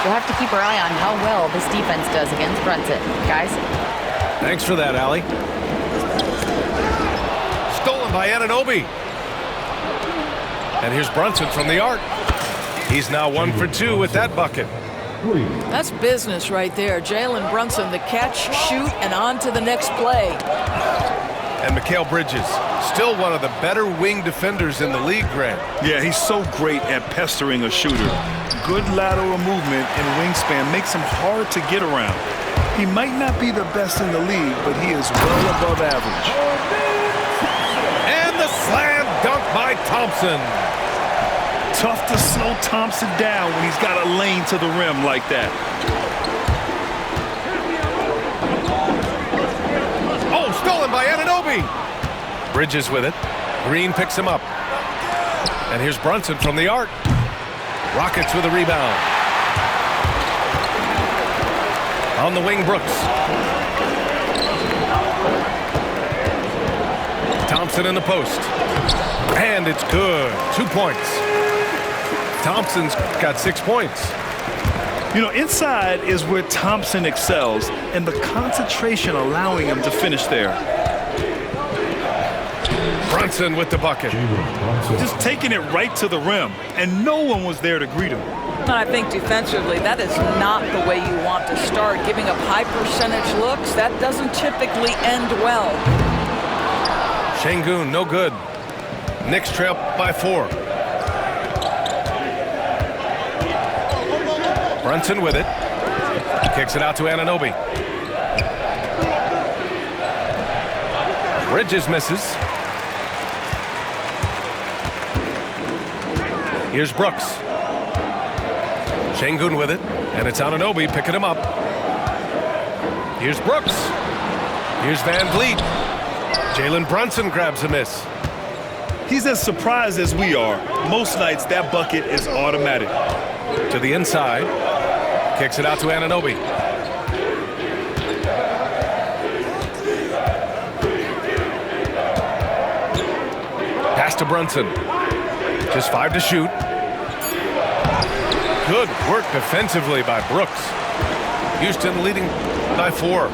We'll have to keep our eye on how well this defense does against Brunson. Guys? Thanks for that, Allie. Stolen by Anunoby. And here's Brunson from the arc. He's now 1 for 2 with that bucket. That's business right there. Jalen Brunson, the catch, shoot, and on to the next play. And Mikal Bridges, still one of the better wing defenders in the league, Grant. Yeah, he's so great at pestering a shooter. Good lateral movement and wingspan makes him hard to get around. He might not be the best in the league, but he is well above average. And the slam dunk by Thompson. Tough to slow Thompson down when he's got a lane to the rim like that. Oh, stolen by Anunoby. Bridges with it. Green picks him up. And here's Brunson from the arc. Rockets with a rebound. On the wing, Brooks. Thompson in the post. And it's good. 2 points. Thompson's got 6 points. You know, inside is where Thompson excels, and the concentration allowing him to finish there. Brunson with the bucket. Just taking it right to the rim, and no one was there to greet him. I think defensively, that is not the way you want to start. Giving up high percentage looks, that doesn't typically end well. Şengün, no good. Knicks trail by 4. Brunson with it. Kicks it out to Anunoby. Bridges misses. Here's Brooks. Şengün with it. And it's Anunoby picking him up. Here's Brooks. Here's Van Vliet. Jalen Brunson grabs a miss. He's as surprised as we are. Most nights, that bucket is automatic. To the inside. Kicks it out to Anunoby. Pass to Brunson. Just 5 to shoot. Good work defensively by Brooks. Houston leading by 4.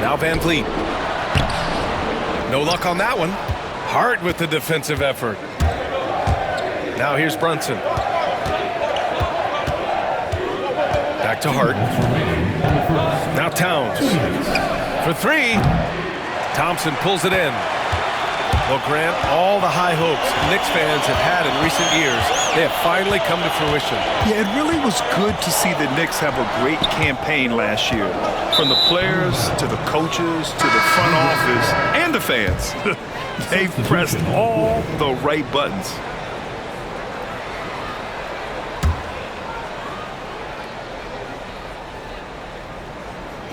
Now Van Vliet. No luck on that one. Hart with the defensive effort. Now here's Brunson. Back to Hart. Now Towns. For 3. Thompson pulls it in. Well, Grant, all the high hopes Knicks fans have had in recent years, they have finally come to fruition. Yeah, it really was good to see the Knicks have a great campaign last year. From the players to the coaches to the front office and the fans. They've pressed all the right buttons.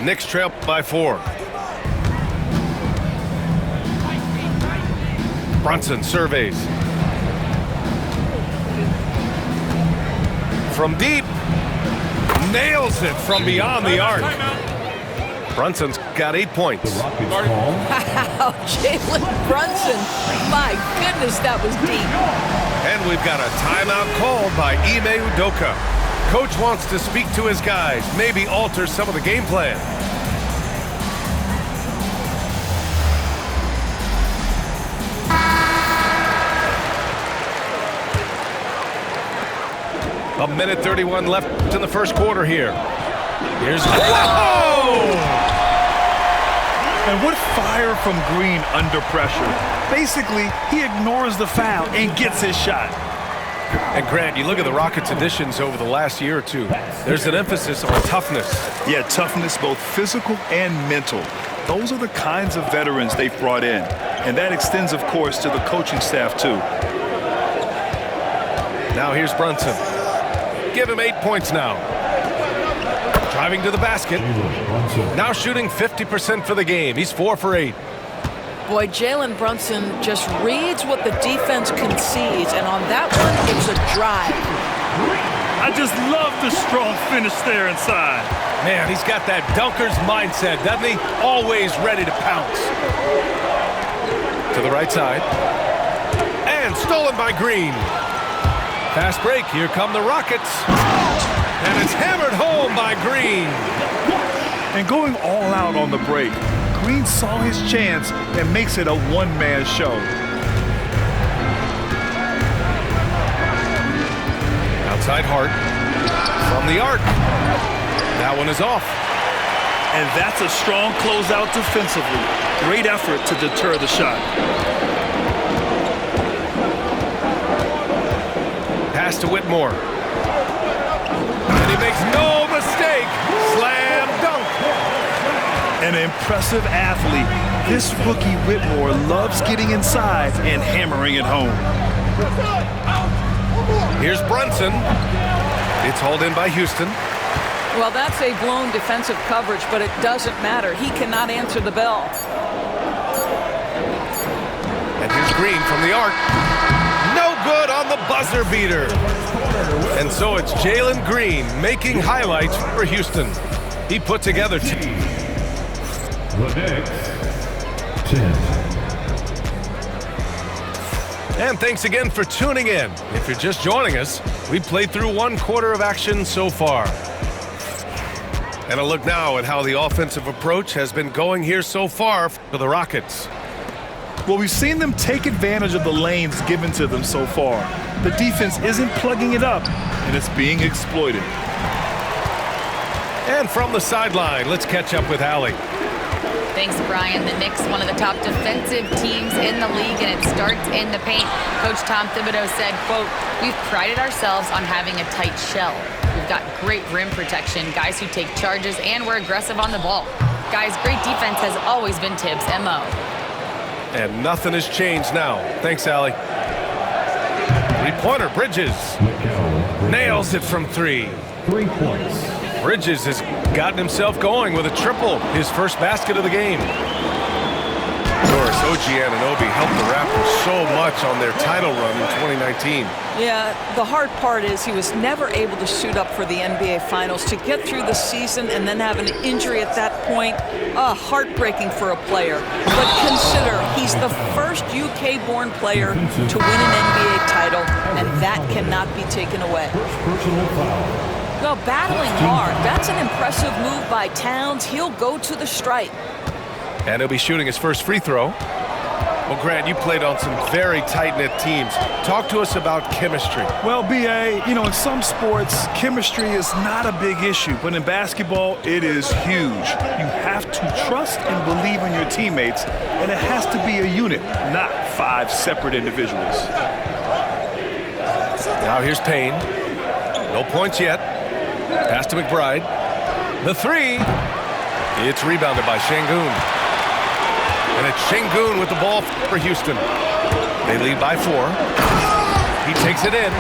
Knicks trail by 4. Brunson surveys. From deep. Nails it from beyond the arc. Brunson's got 8 points. Wow, Jalen Brunson. My goodness, that was deep. And we've got a timeout called by Ime Udoka. Coach wants to speak to his guys, maybe alter some of the game plan. A minute 31 left in the first quarter here. Here's And what fire from Green under pressure. Basically, he ignores the foul and gets his shot. And Grant, you look at the Rockets' additions over the last year or two. There's an emphasis on toughness. Yeah, toughness, both physical and mental. Those are the kinds of veterans they've brought in. And that extends, of course, to the coaching staff, too. Now here's Brunson. Give him 8 points now. Driving to the basket. Now shooting 50% for the game. He's 4 for 8. Boy, Jalen Brunson just reads what the defense concedes, and on that one, it's a drive. I just love the strong finish there inside. Man, he's got that dunker's mindset, doesn't he? Always ready to pounce. To the right side. And stolen by Green. Fast break. Here come the Rockets. And it's hammered home by Green. And going all out on the break, Green saw his chance and makes it a one-man show. Outside Hart. From the arc. That one is off. And that's a strong closeout defensively. Great effort to deter the shot. Pass to Whitmore. And he makes no mistake. Slam dunk. An impressive athlete. This rookie Whitmore loves getting inside and hammering it home. Here's Brunson. It's hauled in by Houston. Well, that's a blown defensive coverage, but it doesn't matter. He cannot answer the bell. And here's Green from the arc. No good on the buzzer beater. And so it's Jalen Green making highlights for Houston. He put together The Knicks, 10. And thanks again for tuning in. If you're just joining us, we played through one quarter of action so far. And a look now at how the offensive approach has been going here so far for the Rockets. Well, we've seen them take advantage of the lanes given to them so far. The defense isn't plugging it up, and it's being exploited. And from the sideline, let's catch up with Allie. Thanks, Brian. The Knicks, one of the top defensive teams in the league, and it starts in the paint. Coach Tom Thibodeau said, quote, "We've prided ourselves on having a tight shell. We've got great rim protection, guys who take charges, and we're aggressive on the ball. Guys, great defense has always been Tibbs' MO." And nothing has changed now. Thanks, Allie. Three-pointer, Bridges. Nails it from three. 3 points. Bridges has gotten himself going with a triple, his first basket of the game. Doris, OG Anunoby helped the Raptors so much on their title run in 2019. Yeah, the hard part is he was never able to suit up for the NBA Finals. To get through the season and then have an injury at that point, heartbreaking for a player. But consider, he's the first UK-born player to win an NBA title, and that cannot be taken away. Personal foul. Well, battling hard. That's an impressive move by Towns. He'll go to the stripe. And he'll be shooting his first free throw. Well, Grant, you played on some very tight-knit teams. Talk to us about chemistry. Well, B.A., in some sports, chemistry is not a big issue, but in basketball, it is huge. You have to trust and believe in your teammates, and it has to be a unit, not 5 separate individuals. Now here's Payne. No points yet. Pass to McBride. The three. It's rebounded by Şengün. And it's Şengün with the ball for Houston. They lead by 4. He takes it in.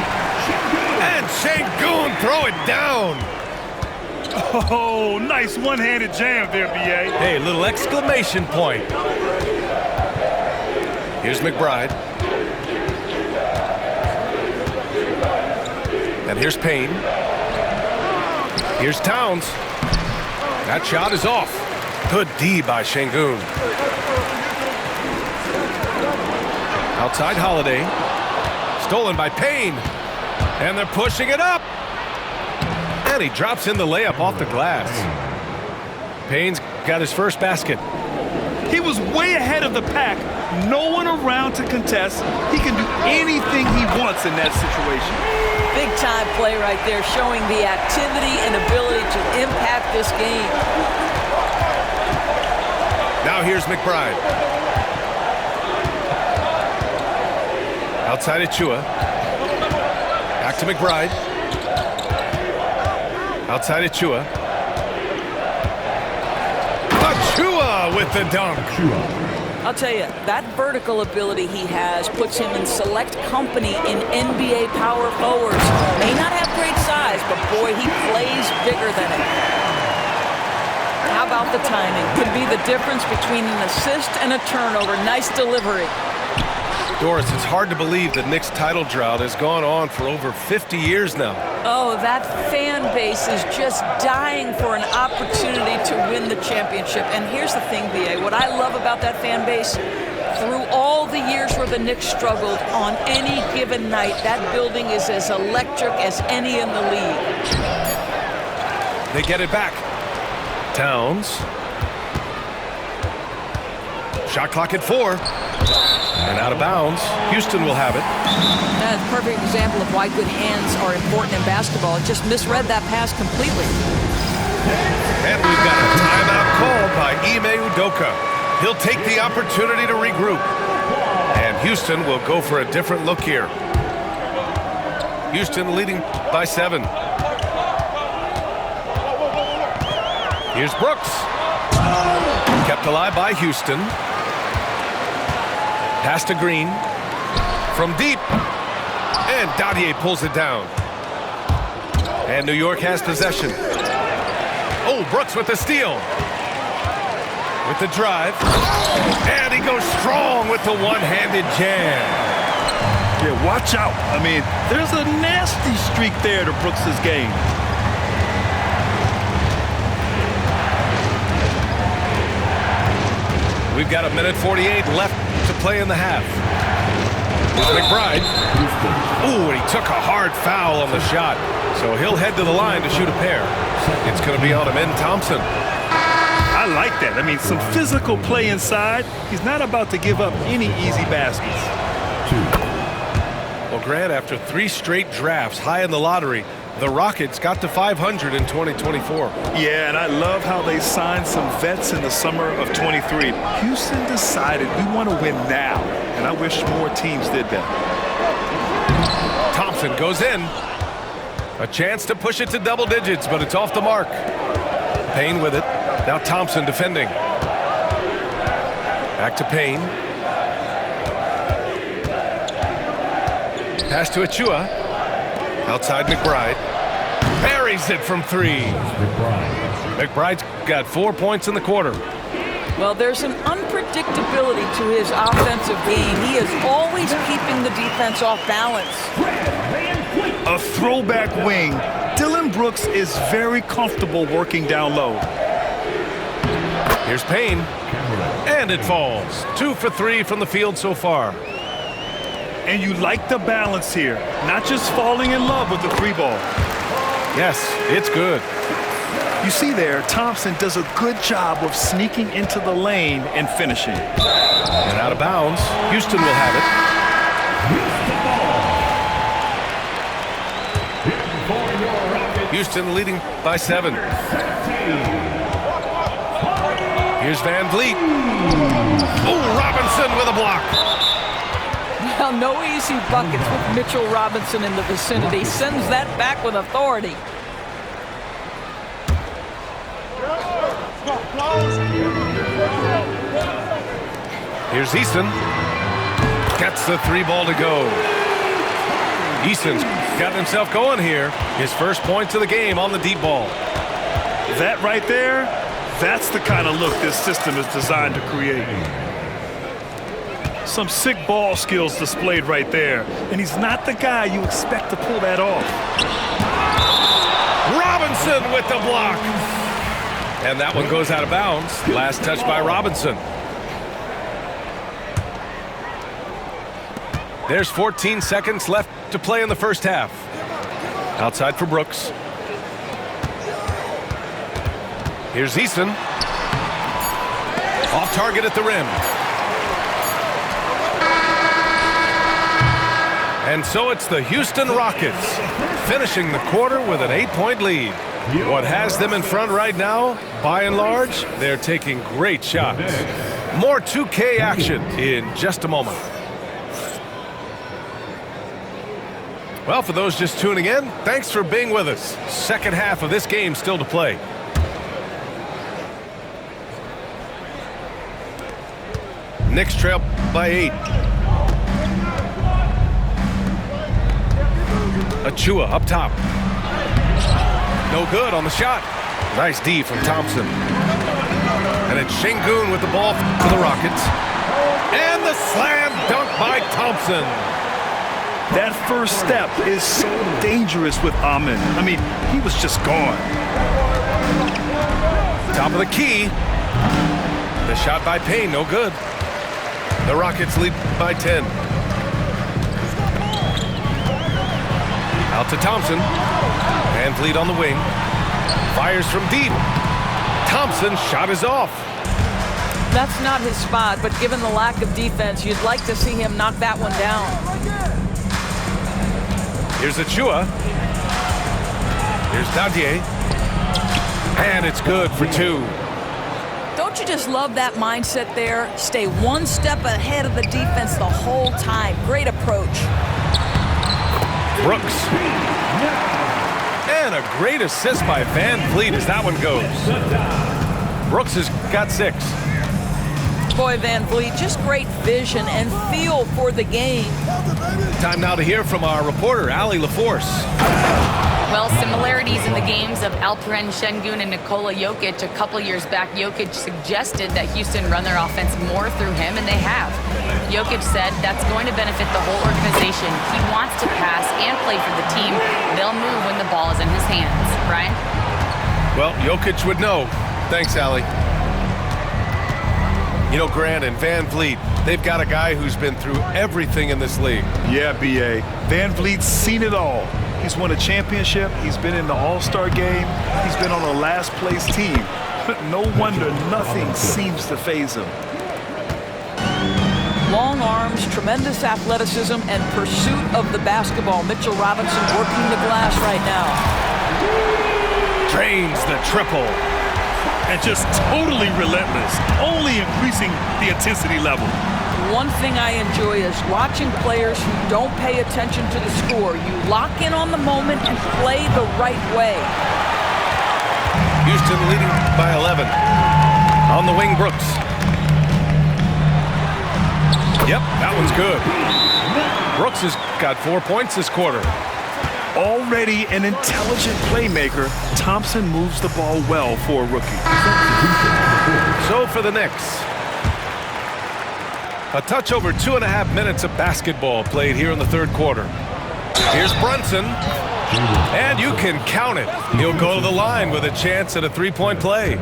And Şengün throw it down. Oh, nice one-handed jam there, B.A. Hey, little exclamation point. Here's McBride. And here's Payne. Here's Towns. That shot is off. Good D by Şengün. Outside Holiday. Stolen by Payne. And they're pushing it up. And he drops in the layup off the glass. Payne's got his first basket. He was way ahead of the pack. No one around to contest. He can do anything he wants in that situation. Big time play right there, showing the activity and ability to impact this game. Now here's McBride. Outside Achua. Back to McBride. Outside Achua. Achua with the dunk. I'll tell you, that vertical ability he has puts him in select company in NBA power forwards. May not have great size, but boy, he plays bigger than it. How about the timing? Could be the difference between an assist and a turnover. Nice delivery. Doris, it's hard to believe the Knicks title drought has gone on for over 50 years now. Oh, that fan base is just dying for an opportunity to win the championship. And here's the thing, B.A., what I love about that fan base, Through all the years where the Knicks struggled, on any given night, that building is as electric as any in the league. They get it back. Towns. Shot clock at 4. And out of bounds. Houston will have it. That's a perfect example of why good hands are important in basketball. Just misread that pass completely. And we've got a timeout called by Ime Udoka. He'll take the opportunity to regroup. And Houston will go for a different look here. Houston leading by 7. Here's Brooks. Kept alive by Houston. Pass to Green. From deep. And Dadier pulls it down. And New York has possession. Oh, Brooks with the steal. With the drive. And he goes strong with the one-handed jam. Yeah, watch out. I mean, there's a nasty streak there to Brooks' game. We've got 1:48 left to play in the half. Here's McBride. Ooh, and he took a hard foul on the shot. So he'll head to the line to shoot a pair. It's going to be on Amen Thompson. I like that. I mean, some physical play inside. He's not about to give up any easy baskets. Well, Grant, after 3 straight drafts high in the lottery, the Rockets got to 500 in 2024. Yeah, and I love how they signed some vets in the summer of 23. Houston decided we want to win now, and I wish more teams did that. Thompson goes in. A chance to push it to double digits, but it's off the mark. Payne with it. Now Thompson defending. Back to Payne. Pass to Achua. Outside McBride. Buries it from 3. McBride's got 4 points in the quarter. Well, there's an unpredictability to his offensive game. He is always keeping the defense off balance. A throwback wing. Dylan Brooks is very comfortable working down low. Here's Payne. And it falls. 2 for 3 from the field so far. And you like the balance here. Not just falling in love with the 3 ball. Yes, it's good. You see there, Thompson does a good job of sneaking into the lane and finishing. And out of bounds. Houston will have it. Houston leading by 7. Here's Van Vliet. Oh, Robinson with a block. Well, no easy buckets with Mitchell Robinson in the vicinity. Sends that back with authority. Here's Easton. Gets the 3 ball to go. Easton's got himself going here. His first points of the game on the deep ball. That right there, that's the kind of look this system is designed to create. Some sick ball skills displayed right there. And he's not the guy you expect to pull that off. Robinson with the block. And that one goes out of bounds. Last touch by Robinson. There's 14 seconds left to play in the first half. Outside for Brooks. Here's Easton. Off target at the rim. And so it's the Houston Rockets finishing the quarter with an 8-point lead. What has them in front right now, by and large, they're taking great shots. More 2K action in just a moment. Well, for those just tuning in, thanks for being with us. Second half of this game still to play. Knicks trail by 8. Achua up top. No good on the shot. Nice D from Thompson. And it's Şengün with the ball for the Rockets. And the slam dunk by Thompson. That first step is so dangerous with Amen. I mean, he was just gone. Top of the key. The shot by Payne, no good. The Rockets lead by 10. Out to Thompson. Van Vliet on the wing. Fires from deep. Thompson's shot is off. That's not his spot, but given the lack of defense, you'd like to see him knock that one down. Here's Achua. Here's Dadier. And it's good for 2. Don't you just love that mindset there? Stay one step ahead of the defense the whole time. Great approach. Brooks. And a great assist by Van Vliet as that one goes. Brooks has got 6. Boy, Van Vliet, just great vision and feel for the game. Time now to hear from our reporter, Allie LaForce. Well, similarities in the games of Alperen Şengün and Nikola Jokic. A couple years back, Jokic suggested that Houston run their offense more through him, and they have. Jokic said that's going to benefit the whole organization. He wants to pass and play for the team. They'll move when the ball is in his hands. Brian? Well, Jokic would know. Thanks, Allie. You know, Grant and Van Vliet, they've got a guy who's been through everything in this league. Yeah, B.A. Van Vliet's seen it all. He's won a championship. He's been in the All-Star game. He's been on a last-place team. No wonder nothing seems to faze him. Long arms, tremendous athleticism, and pursuit of the basketball. Mitchell Robinson working the glass right now. Drains the triple. And just totally relentless, only increasing the intensity level. One thing I enjoy is watching players who don't pay attention to the score. You lock in on the moment and play the right way. Houston leading by 11. On the wing, Brooks. Yep, that one's good. Brooks has got 4 points this quarter. Already an intelligent playmaker, Thompson moves the ball well for a rookie. So for the Knicks, a touch over 2.5 minutes of basketball played here in the third quarter. Here's Brunson, and you can count it. He'll go to the line with a chance at a 3-point play.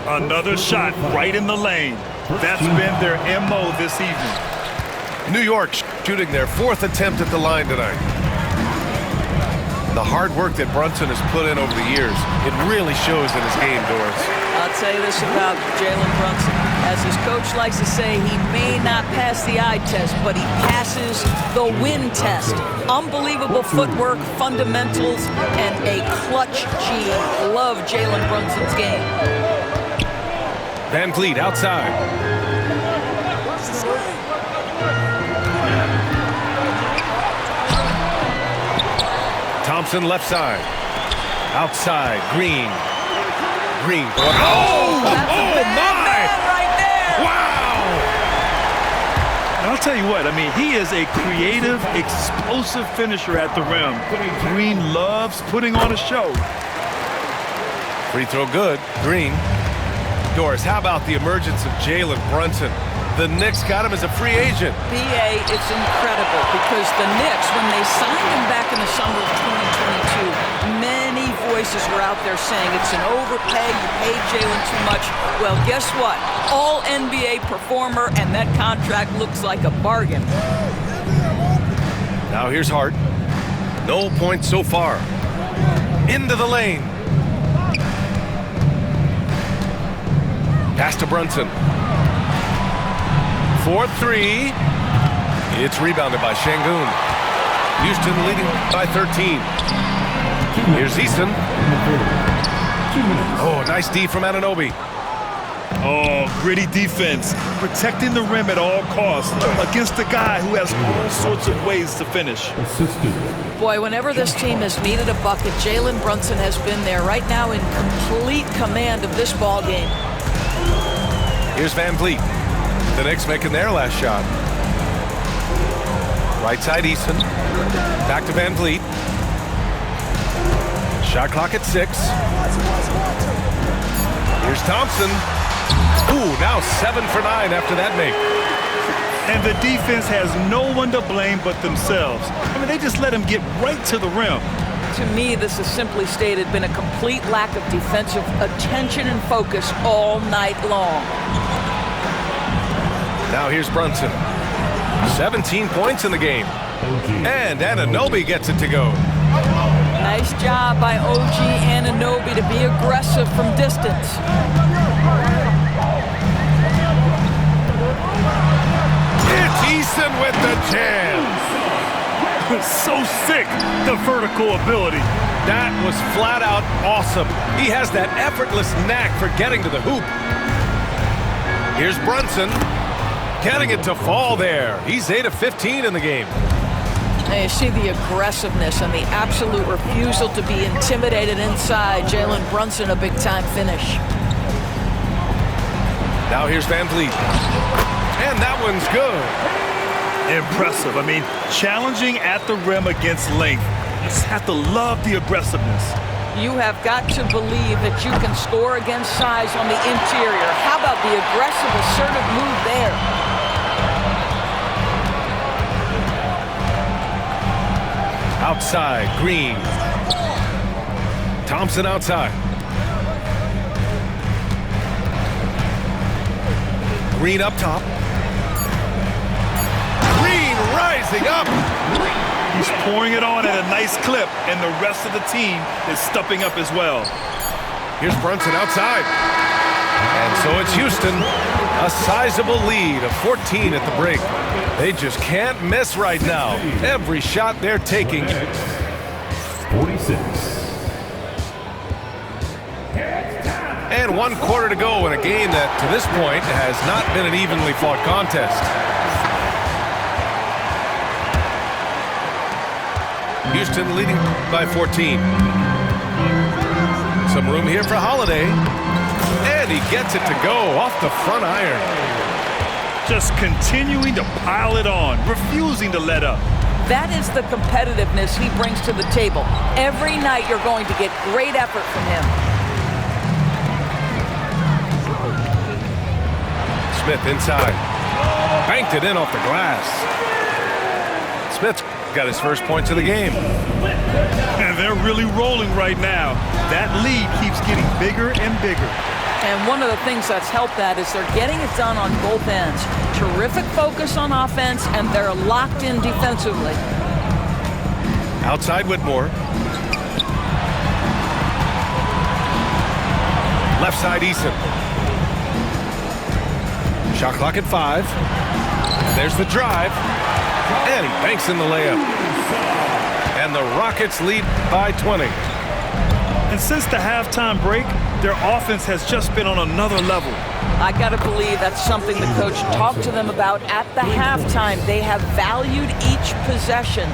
Another shot right in the lane. That's been their MO this evening. New York shooting their 4th attempt at the line tonight. The hard work that Brunson has put in over the years, it really shows in his game, Doris. I'll tell you this about Jalen Brunson. As his coach likes to say, he may not pass the eye test, but he passes the win test. Unbelievable footwork, fundamentals, and a clutch G. Love Jalen Brunson's game. Van Vliet outside. Thompson left side. Outside, Green. Green. Oh my! Right there. Wow! And I'll tell you what, I mean, he is a creative, explosive finisher at the rim. Green loves putting on a show. Free throw good. Green. Doris, how about the emergence of Jalen Brunson? The Knicks got him as a free agent. B.A., it's incredible because the Knicks, when they signed him back in the summer of 2022, many voices were out there saying it's an overpay, you paid Jalen too much. Well, guess what? All NBA performer, and that contract looks like a bargain. Now here's Hart. No points so far. Into the lane. Pass to Brunson. 4-3. It's rebounded by Şengün. Houston leading by 13. Here's Easton. Oh, nice D from Anunoby. Oh, gritty defense, protecting the rim at all costs against a guy who has all sorts of ways to finish. Boy, whenever this team has needed a bucket, Jalen Brunson has been there right now in complete command of this ball game. Here's Van Vliet. The Knicks making their last shot. Right side, Easton. Back to Van Vliet. Shot clock at 6. Here's Thompson. Ooh, now 7 for 9 after that make. And the defense has no one to blame but themselves. I mean, they just let him get right to the rim. To me, this is simply stated been a complete lack of defensive attention and focus all night long. Now here's Brunson. 17 points in the game. And Anunoby gets it to go. Nice job by OG Anunoby to be aggressive from distance. It's Eason with the jam. So sick, the vertical ability. That was flat out awesome. He has that effortless knack for getting to the hoop. Here's Brunson, getting it to fall there. He's 8 of 15 in the game. And you see the aggressiveness and the absolute refusal to be intimidated inside. Jalen Brunson, a big-time finish. Now here's Van Vliet. And that one's good. Impressive. I mean, challenging at the rim against length. You just have to love the aggressiveness. You have got to believe that you can score against size on the interior. How about the aggressive, assertive move there? Outside, Green. Thompson outside. Green up top. Green rising up. He's pouring it on at a nice clip, and the rest of the team is stepping up as well. Here's Brunson outside. And so it's Houston. A sizable lead of 14 at the break. They just can't miss right now. Every shot they're taking. 46. And 1 quarter to go in a game that, to this point, has not been an evenly fought contest. Houston leading by 14. Some room here for Holiday. And he gets it to go off the front iron. Just continuing to pile it on, refusing to let up. That is the competitiveness he brings to the table. Every night you're going to get great effort from him. Smith inside. Banked it in off the glass. Smith's got his first points of the game. And they're really rolling right now. That lead keeps getting bigger and bigger. And one of the things that's helped that is they're getting it done on both ends. Terrific focus on offense, and they're locked in defensively. Outside Whitmore. Left side Eason. Shot clock at 5. There's the drive. And he banks in the layup. And the Rockets lead by 20. And since the halftime break, their offense has just been on another level. I got to believe that's something the coach talked to them about at the halftime. They have valued each possession.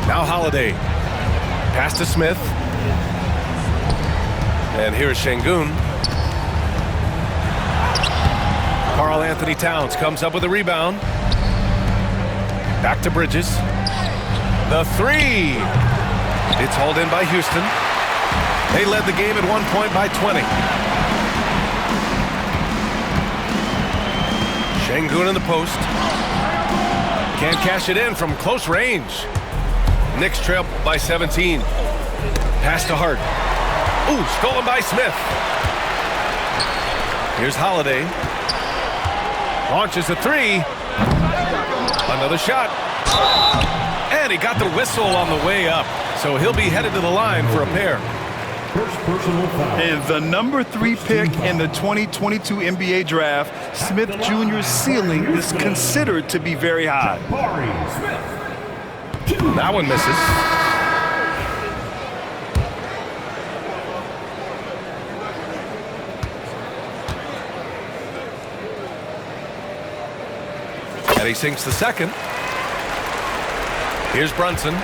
Now Holiday. Pass to Smith. And here's Şengün. Karl Anthony Towns comes up with a rebound. Back to Bridges. The 3. It's hauled in by Houston. They led the game at 1 point by 20. Şengün in the post. Can't cash it in from close range. Knicks trail by 17. Pass to Hart. Ooh, stolen by Smith. Here's Holiday. Launches a 3. Another shot. And he got the whistle on the way up. So he'll be headed to the line for a pair. First personal foul. And the number 3 pick in the 2022 NBA draft, Smith Jr.'s ceiling is considered to be very high. That one misses. And he sinks the second. Here's Brunson.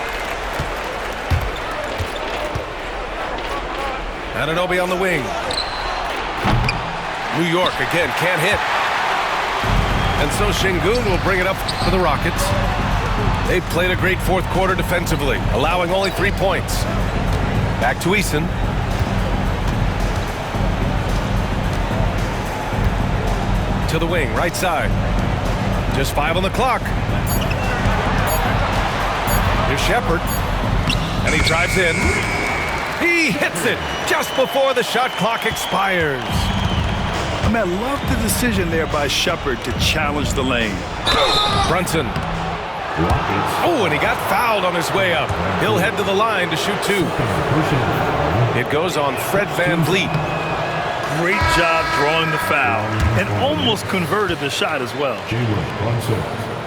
Anunoby on the wing. New York again can't hit. And so Şengün will bring it up for the Rockets. They've played a great fourth quarter defensively, allowing only 3 points. Back to Eason. To the wing, right side. Just 5 on the clock. Here's Shepherd. And he drives in. He hits it just before the shot clock expires. I mean, I love the decision there by Shepard to challenge the lane. Brunson. Oh, and he got fouled on his way up. He'll head to the line to shoot 2. It goes on Fred VanVleet. Great job drawing the foul and almost converted the shot as well.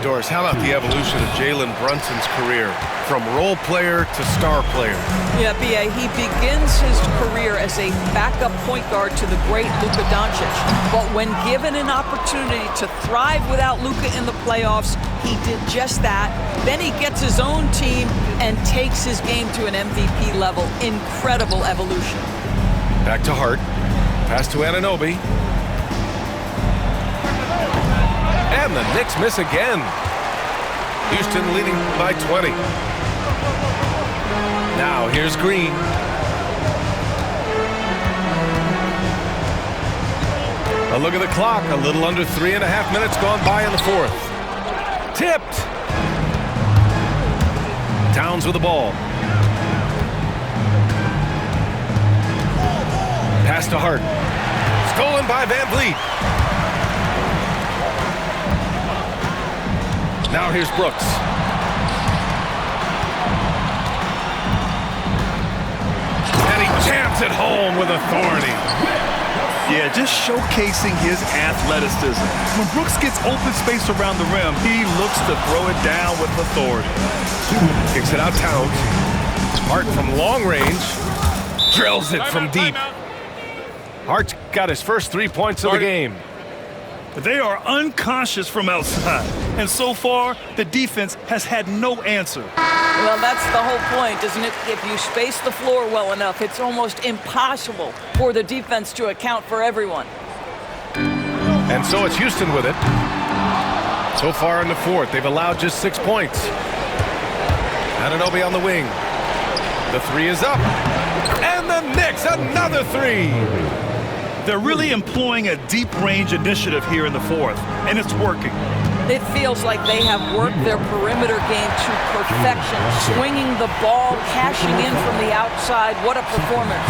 Doris, how about the evolution of Jalen Brunson's career from role player to star player? Yeah, B.A., he begins his career as a backup point guard to the great Luka Doncic. But when given an opportunity to thrive without Luka in the playoffs, he did just that. Then he gets his own team and takes his game to an MVP level. Incredible evolution. Back to Hart. Pass to Anunoby. And the Knicks miss again. Houston leading by 20. Now here's Green. A look at the clock. A little under 3.5 minutes gone by in the 4th. Tipped. Towns with the ball. Pass to Hart. Stolen by VanVleet. Now here's Brooks. And he jams it home with authority. Yeah, just showcasing his athleticism. When Brooks gets open space around the rim, he looks to throw it down with authority. Kicks it out Towns. Hart from long range. Drills it from deep. Hart's got his first 3 points of the game. They are unconscious from outside, and so far, the defense has had no answer. Well, that's the whole point, isn't it? If you space the floor well enough, it's almost impossible for the defense to account for everyone. And so it's Houston with it. So far in the 4th, they've allowed just 6 points. Anunoby on the wing. The 3 is up. And the Knicks, another 3. They're really employing a deep-range initiative here in the 4th, and it's working. It feels like they have worked their perimeter game to perfection, swinging the ball, cashing in from the outside. What a performance.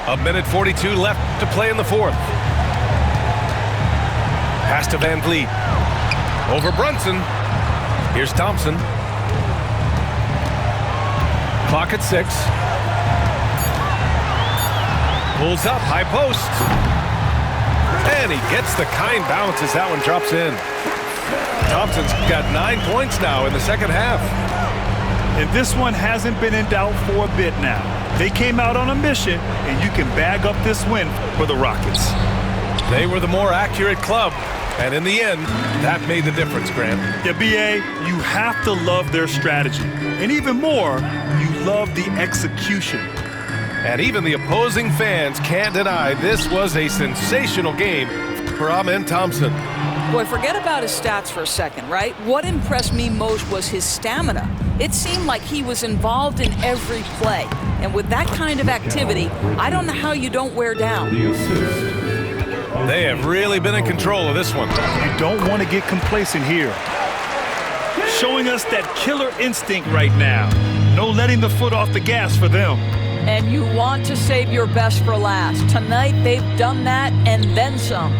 A minute 42 left to play in the 4th. Pass to VanVleet. Over Brunson. Here's Thompson. Clock at 6. Pulls up, high post. And he gets the kind bounce as that one drops in. Thompson's got 9 points now in the second half. And this one hasn't been in doubt for a bit now. They came out on a mission, and you can bag up this win for the Rockets. They were the more accurate club. And in the end, that made the difference, Grant. Yeah, B.A., you have to love their strategy. And even more, you love the execution. And even the opposing fans can't deny this was a sensational game for Amen Thompson. Boy, forget about his stats for a second, right? What impressed me most was his stamina. It seemed like he was involved in every play. And with that kind of activity, I don't know how you don't wear down. They have really been in control of this one. You don't want to get complacent here. Showing us that killer instinct right now. No letting the foot off the gas for them. And you want to save your best for last. Tonight, they've done that and then some.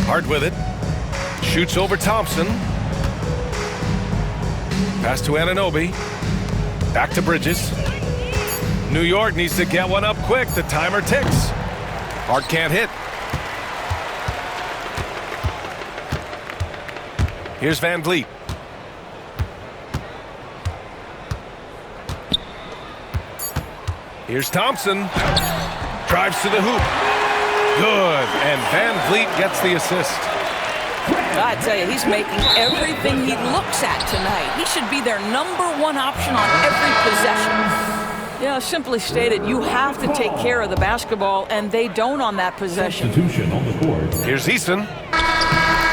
Hart with it. Shoots over Thompson. Pass to Anunoby. Back to Bridges. New York needs to get one up quick. The timer ticks. Hart can't hit. Here's VanVleet. Here's Thompson. Drives to the hoop. Good. And VanVleet gets the assist. I tell you, he's making everything he looks at tonight. He should be their #1 option on every possession. You know, simply stated, you have to take care of the basketball, and they don't on that possession. Here's Eason.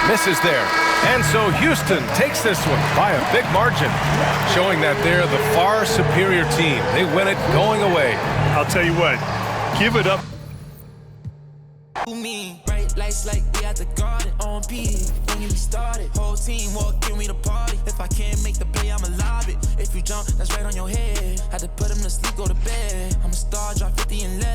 Misses there. And so Houston takes this one by a big margin, showing that they're the far superior team. They win it going away. I'll tell you what, give it up. Me, right? Lights like we at the garden. On P, don't get me started. Whole team walk in, we the party. If I can't make the play, I'ma lob it. If you jump, that's right on your head. Had to put him to sleep, go to bed. I'm a star, drop 50 and left.